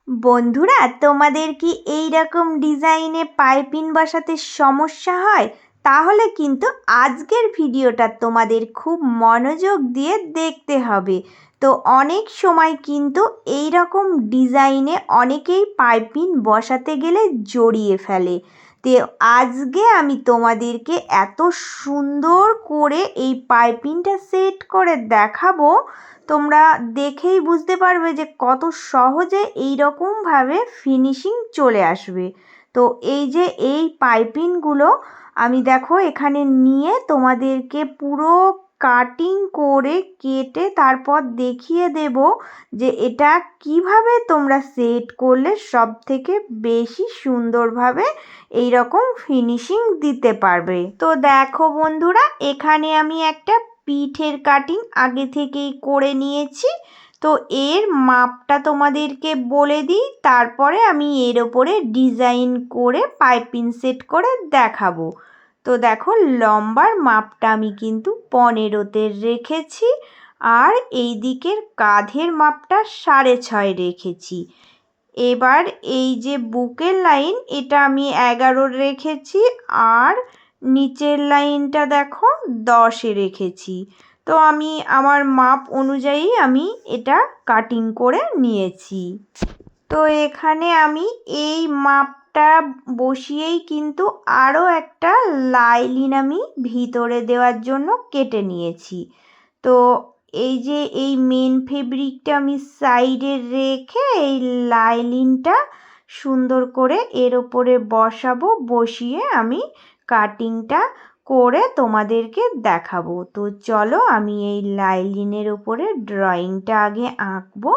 বন্ধুরা, তোমাদের কি এই রকম ডিজাইনে পাইপিং বসাতে সমস্যা হয়? তাহলে কিন্তু আজকের ভিডিওটা তোমাদের খুব মনোযোগ দিয়ে দেখতে হবে। তো অনেক সময় কিন্তু এই রকম ডিজাইনে অনেকেই পাইপিং বসাতে গেলে জড়িয়ে ফেলে। তো আজকে আমি তোমাদেরকে এত সুন্দর করে এই পাইপিংটা সেট করে দেখাবো, তোমরা দেখেই বুঝতে পারবে যে কত সহজে এই রকমভাবে ফিনিশিং চলে আসবে। তো এই যে এই পাইপিংগুলো আমি দেখো এখানে নিয়ে তোমাদেরকে পুরো কাটিং করে কেটে তারপর দেখিয়ে দেব যে এটা কিভাবে তোমরা সেট করলে সব থেকে বেশি সুন্দরভাবে এই রকম ফিনিশিং দিতে পারবে। তো দেখো বন্ধুরা, এখানে আমি একটা পিঠের কাটিং আগে থেকেই করে নিয়েছি। তো এর মাপটা তোমাদেরকে বলে দিই, তারপরে আমি এর ওপরে ডিজাইন করে পাইপিং সেট করে দেখাবো। তো দেখো লম্বার মাপটা আমি কিন্তু 15তে রেখেছি, আর এই দিকের কাঁধের মাপটা 6.5 রেখেছি। এবার এই যে বুকের লাইন, এটা আমি 11 রেখেছি, আর নিচের লাইনটা দেখো 10 রেখেছি। তো আমি আমার মাপ অনুযায়ী আমি এটা কাটিং করে নিয়েছি। তো এখানে আমি এই মাপটা বসিয়েই কিন্তু আরও একটা লাইনিং আমি ভিতরে দেওয়ার জন্য কেটে নিয়েছি। তো এই যে এই মেন ফেব্রিকটা আমি সাইডে রেখে এই লাইনিংটা সুন্দর করে এর ওপরে বসাবো, বসিয়ে আমি কাটিংটা করে তোমাদেরকে দেখাবো। তো চলো আমি এই লাইনিংয়ের উপরে ড্রয়িংটা আগে আঁকবো,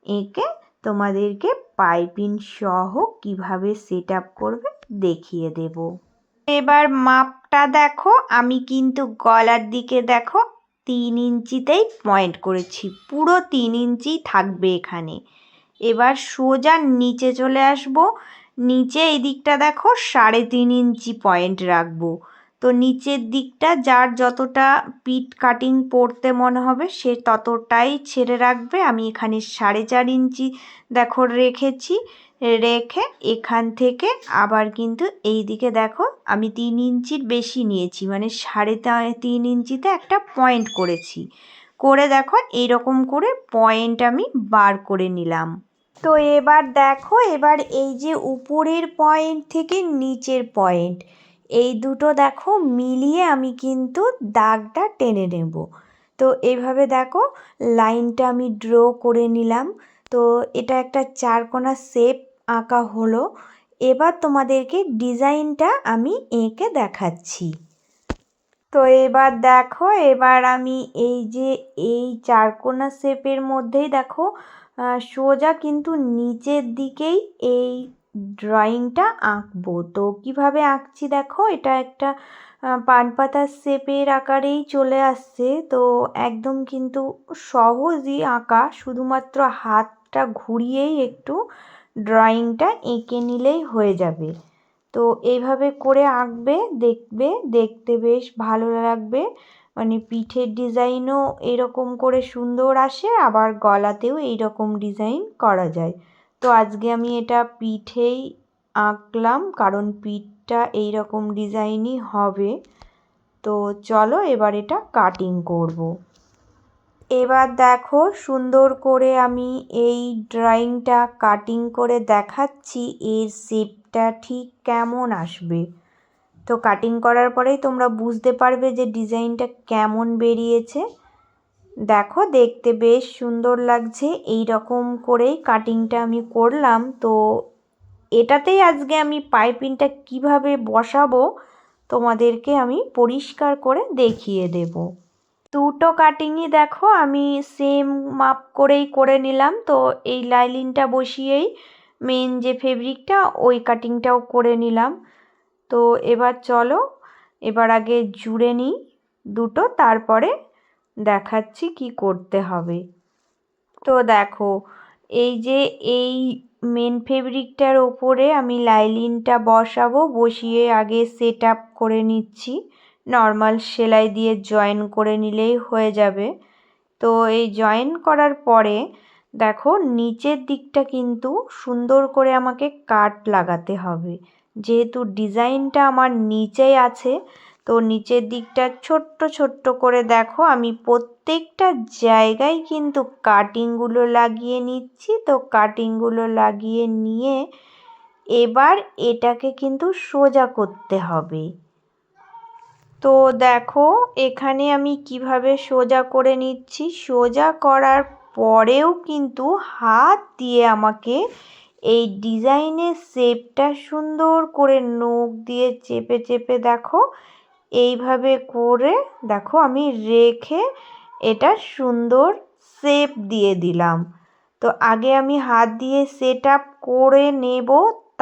এঁকে তোমাদেরকে পাইপিং সহ কিভাবে সেট আপ করবে দেখিয়ে দেব। এবার মাপটা দেখো, আমি কিন্তু গলার দিকে দেখো 3 ইঞ্চিতেই পয়েন্ট করেছি, পুরো 3 ইঞ্চি থাকবে এখানে। এবার সোজা নিচে চলে আসবো, নিচে এই দিকটা দেখো 3.5 ইঞ্চি পয়েন্ট রাখবো। তো নিচের দিকটা যার যতটা পিট কাটিং পড়তে মনে হবে সে ততটাই ছেড়ে রাখবে। আমি এখানে 4.5 ইঞ্চি দেখো রেখেছি, রেখে এখান থেকে আবার কিন্তু এই দিকে দেখো আমি 3 ইঞ্চির বেশি নিয়েছি, মানে 3.5 ইঞ্চিতে একটা পয়েন্ট করেছি, করে দেখো এইরকম করে পয়েন্ট আমি বার করে নিলাম। তো এবার দেখো, এবার এই যে উপরের পয়েন্ট থেকে নিচের পয়েন্ট, এই দুটো দেখো মিলিয়ে আমি কিন্তু দাগটা টেনে নেব। তো এইভাবে দেখো লাইনটা আমি ড্র করে নিলাম। তো এটা একটা চারকোনা শেপ আঁকা হলো। এবার তোমাদেরকে ডিজাইনটা আমি এঁকে দেখাচ্ছি। তো এবার দেখো, এবার আমি এই যে এই চারকোনা শেপের মধ্যেই দেখো সোজা কিন্তু নিচের দিকেই এই ড্রয়িংটা আঁকবো। তো কিভাবে আঁকছি দেখো, এটা একটা পান পাতার শেপের আকারেই চলে আসছে। তো একদম কিন্তু সহজই আঁকা, শুধুমাত্র হাতটা ঘুরিয়েই একটু ড্রয়িংটা এঁকে নিলেই হয়ে যাবে। তো এইভাবে করে আঁকবে, দেখবে দেখতে বেশ ভালো লাগবে। মানে পিঠের ডিজাইনও এরকম করে সুন্দর আসে, আবার গলাতেও এইরকম ডিজাইন করা যায়। তো আজকে আমি এটা পিঠেই আঁকলাম, কারণ পিঠটা এইরকম ডিজাইনই হবে। তো চলো এবার এটা কাটিং করব। এবার দেখো সুন্দর করে আমি এই ড্রয়িংটা কাটিং করে দেখাচ্ছি, এর শেপটা ঠিক কেমন আসবে। তো কাটিং করার পরেই তোমরা বুঝতে পারবে যে ডিজাইনটা কেমন বেরিয়েছে। দেখো দেখতে বেশ সুন্দর লাগছে, এই রকম করেই কাটিংটা আমি করলাম। তো এটাতেই আজকে আমি পাইপিংটা কিভাবে বসাবো তোমাদেরকে আমি পরিষ্কার করে দেখিয়ে দেব। দুটো কাটিংই দেখো আমি সেম মাপ করেই করে নিলাম। তো এই লাইনিংটা বসিয়েই মেন যে ফেব্রিকটা ওই কাটিংটাও করে নিলাম। তো এবার চলো এবার আগে জুড়ে নিই দুটো, তারপরে দেখাচ্ছি কি করতে হবে। তো দেখো এই যে এই মেন ফেব্রিকটার ওপরে আমি লাইনিংটা বসাবো, বসিয়ে আগে সেট আপ করে নিচ্ছি। নর্মাল সেলাই দিয়ে জয়েন করে নিলেই হয়ে যাবে। তো এই জয়েন করার পরে দেখো নিচের দিকটা কিন্তু সুন্দর করে আমাকে কাট লাগাতে হবে, যেহেতু ডিজাইনটা আমার নিচেই আছে। তো নিচের দিকটা ছোট্ট ছোট্ট করে দেখো আমি প্রত্যেকটা জায়গায় কিন্তু কাটিংগুলো লাগিয়ে নিচ্ছি। তো কাটিংগুলো লাগিয়ে নিয়ে এবার এটাকে কিন্তু সোজা করতে হবে। তো দেখো এখানে আমি কিভাবে সোজা করে নিচ্ছি। সোজা করার পরেও কিন্তু হাত দিয়ে আমাকে এই ডিজাইনের শেপটা সুন্দর করে নখ দিয়ে চেপে চেপে দেখো এইভাবে করে দেখো আমি রেখে এটা সুন্দর শেপ দিয়ে দিলাম। তো আগে আমি হাত দিয়ে সেট আপ করে নেব,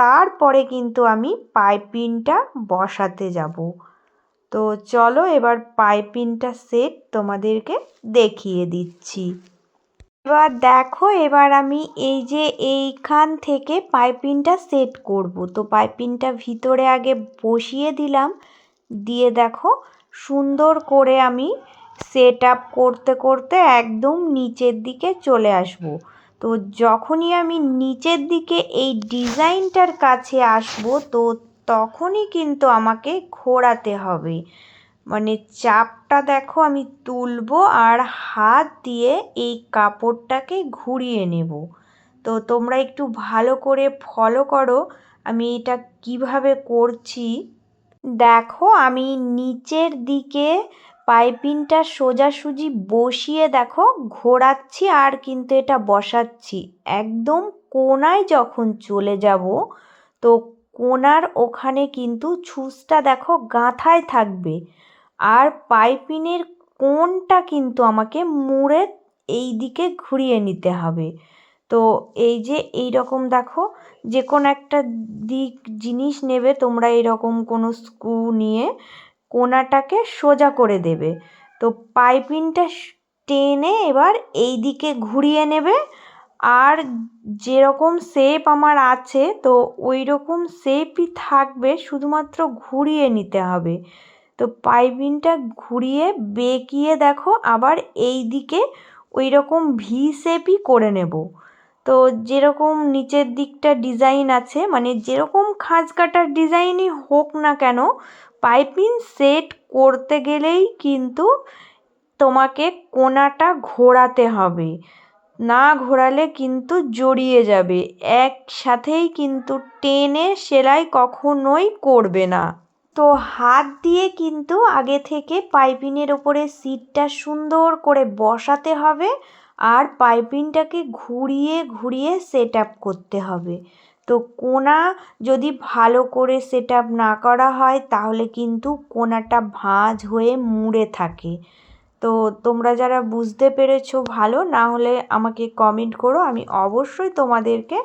তারপরে কিন্তু আমি পাইপিংটা বসাতে যাব। তো চলো এবার পাইপিংটা সেট তোমাদেরকে দেখিয়ে দিচ্ছি। এবার দেখো এবার আমি এই যে এইখান থেকে পাইপিংটা সেট করব। তো পাইপিংটা ভিতরে আগে বসিয়ে দিলাম, দিয়ে দেখো সুন্দর করে আমি সেট আপ করতে করতে একদম নিচের দিকে চলে আসব। তো যখনই আমি নিচের দিকে এই ডিজাইনটার কাছে আসব তো তখনই কিন্তু আমাকে ঘোরাতে হবে, মানে চাপটা দেখো আমি তুলবো আর হাত দিয়ে এই কাপড়টাকে ঘুরিয়ে নেব। তো তোমরা একটু ভালো করে ফলো করো আমি এটা কিভাবে করছি। দেখো আমি নিচের দিকে পাইপিংটা সোজাসুজি বসিয়ে দেখো ঘোরাচ্ছি আর কিন্তু এটা বসাচ্ছি। একদম কোণায় যখন চলে যাব তো কোণার ওখানে কিন্তু ছুঁচটা দেখো গাঁথায় থাকবে, আর পাইপিংয়ের কোণটা কিন্তু আমাকে মুড়ে এই দিকে ঘুরিয়ে নিতে হবে। তো এই যে এই রকম দেখো যে কোনো একটা দিক জিনিস নেবে তোমরা, এরকম কোনো স্ক্রু নিয়ে কোণাটাকে সোজা করে দেবে। তো পাইপিংটা টেনে এবার এই দিকে ঘুরিয়ে নেবে, আর যেরকম শেপ আমার আছে তো ওই রকম শেপই থাকবে, শুধুমাত্র ঘুরিয়ে নিতে হবে। তো পাইপিংটা ঘুরিয়ে বেঁকিয়ে দেখো আবার এই দিকে ওই রকম ভি শেপই করে নেব। তো যেরকম নিচের দিকটা ডিজাইন আছে, মানে যেরকম খাঁজ কাটার ডিজাইনই হোক না কেন, পাইপিং সেট করতে গেলেই কিন্তু তোমাকে কোণাটা ঘোরাতে হবে, না ঘোরালে কিন্তু জড়িয়ে যাবে, একসাথেই কিন্তু টেনে সেলাই কখনোই করবে না। তো হাত দিয়ে কিন্তু আগে থেকে পাইপিংয়ের ওপরে সিটটা সুন্দর করে বসাতে হবে আর পাইপিংটাকে ঘুরিয়ে ঘুরিয়ে সেট আপ করতে হবে। তো কোণা যদি ভালো করে সেট আপ না করা হয় তাহলে কিন্তু কোণাটা ভাঁজ হয়ে মুড়ে থাকে। তো তোমরা যারা বুঝতে পেরেছো ভালো, না হলে আমাকে কমেন্ট করো, আমি অবশ্যই তোমাদেরকে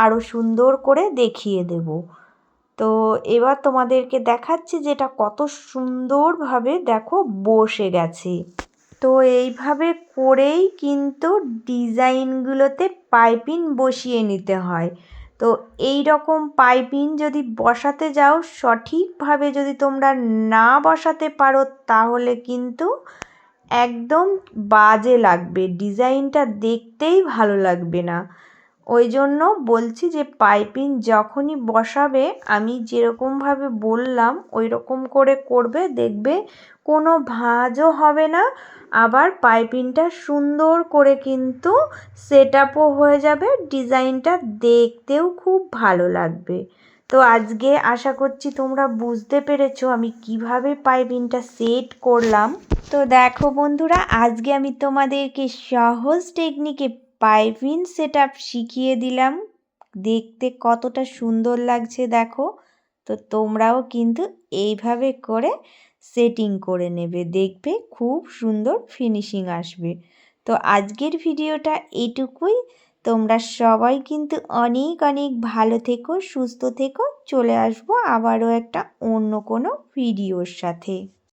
আরও সুন্দর করে দেখিয়ে দেব। তো এবার তোমাদেরকে দেখাচ্ছি যেটা কত সুন্দরভাবে দেখো বসে গেছে। তো এইভাবে করেই কিন্তু ডিজাইনগুলোতে পাইপিং বসিয়ে নিতে হয়। তো এই রকম পাইপিং যদি বসাতে যাও, সঠিকভাবে যদি তোমরা না বসাতে পারো তাহলে কিন্তু একদম বাজে লাগবে, ডিজাইনটা দেখতেই ভালো লাগবে না। ওই জন্য বলছি যে পাইপিং যখনই বসাবে আমি যেরকমভাবে বললাম ওই রকম করে করবে, দেখবে কোনো ভাঁজও হবে না, আবার পাইপিংটা সুন্দর করে কিন্তু সেট আপও হয়ে যাবে, ডিজাইনটা দেখতেও খুব ভালো লাগবে। তো আজকে আশা করছি তোমরা বুঝতে পেরেছো আমি কিভাবে পাইপিংটা সেট করলাম। তো দেখো বন্ধুরা, আজকে আমি তোমাদেরকে সহজ টেকনিকে পাইপিং সেট আপ শিখিয়ে দিলাম, দেখতে কতটা সুন্দর লাগছে দেখো। তো তোমরাও কিন্তু এইভাবে করে সেটিং করে নেবে, দেখবে খুব সুন্দর ফিনিশিং আসবে। তো আজকের ভিডিওটা এটুকুই, তোমরা সবাই কিন্তু অনেক অনেক ভালো থেকো, সুস্থ থেকো। চলে আসবো আবারও একটা অন্য কোনো ভিডিওর সাথে।